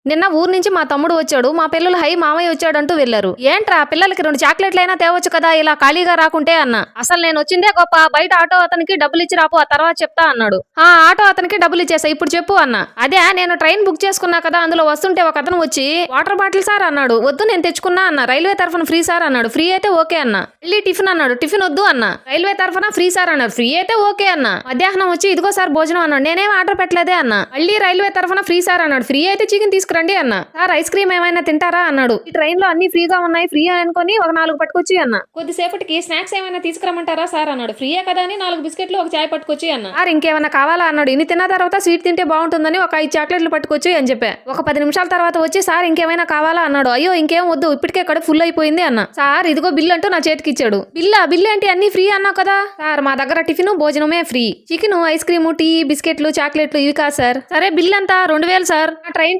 నిన్న ఊరు నుంచి మా తమ్ముడు వచ్చాడు, మా పిల్లలు హై మామయ్య వచ్చాడంటూ వెళ్లారు. ఏంట్రా పిల్లలకి 2 చాక్లెట్లైనా తేవచ్చు కదా, ఇలా ఖాళీగా రాకుంటే అన్న. అసలు నేను వచ్చిందే గొప్ప, బయట ఆటో అతనికి డబ్బులు ఇచ్చి రాపు, ఆ తర్వాత చెప్తా అన్నాడు. ఆ ఆటో అతనికి డబ్బులు ఇచ్చేసా, ఇప్పుడు చెప్పు అన్న. అదే నేను ట్రైన్ బుక్ చేసుకున్నా కదా, అందులో వస్తుంటే ఒక అతను వచ్చి వాటర్ బాటిల్ సార్ అన్నాడు. వద్దు నేను తెచ్చుకున్నా అన్న. రైల్వే తరఫున ఫ్రీ సార్ అన్నాడు. ఫ్రీ అయితే ఓకే అన్న. మళ్ళీ టిఫిన్ అన్నాడు. టిఫిన్ వద్దు అన్న. రైల్వే తరఫున ఫ్రీ సార్ అన్నాడు. ఫ్రీ అయితే ఓకే అన్న. మధ్యాహ్నం వచ్చి ఇదిగో సార్ భోజనం అన్నాడు. నేనేం ఆర్డర్ పెట్టలేదే అన్న. మళ్ళీ రైల్వే తరఫున ఫ్రీ సార్ అన్నాడు. ఫ్రీ అయితే చికెన్ తీసుకురండి అన్న. సార్ ఐస్ క్రీమ్ ఏమైనా తింటారా అన్నాడు. ఈ ట్రైన్ లో అన్ని ఫ్రీగా ఉన్నాయి, ఫ్రీ అనుకుని ఒక 4 పట్టుకొచ్చి అన్న. కొద్దిసేపటికి స్నాక్స్ ఏమైనా తీసుకురమ్మంటారా సార్ అన్నాడు. ఫ్రీయే కదా అని 4 బిస్కెట్లు ఒక చాయ్ పట్టుకొచ్చి అన్న. సార్ ఇంకేమైనా కావాలా అన్నాడు. ఇన్ని తిన్న తర్వాత స్వీట్ తింటే బాగుంటుందని ఒక 5 చాక్లెట్లు పట్టుకొచ్చి అని చెప్పా. ఒక 10 నిమిషాల తర్వాత వచ్చి సార్ ఇంకేమైనా కావాలా అన్నాడు. అయ్యో ఇంకేం వద్దు, ఇప్పటికే కడుపు ఫుల్ అయిపోయింది అన్న. సార్ ఇదిగో బిల్ అంటూ నా చేతికి ఇచ్చాడు. బిల్ ఏంటి, అన్ని ఫ్రీ అన్నావు కదా సార్. మా దగ్గర టిఫిన్ భోజనమే free, chicken ice cream tea బిస్కెట్లు చాక్లెట్లు ఇవి కాదు సార్. సరే బిల్ అంతా 2000 సార్. ట్రైన్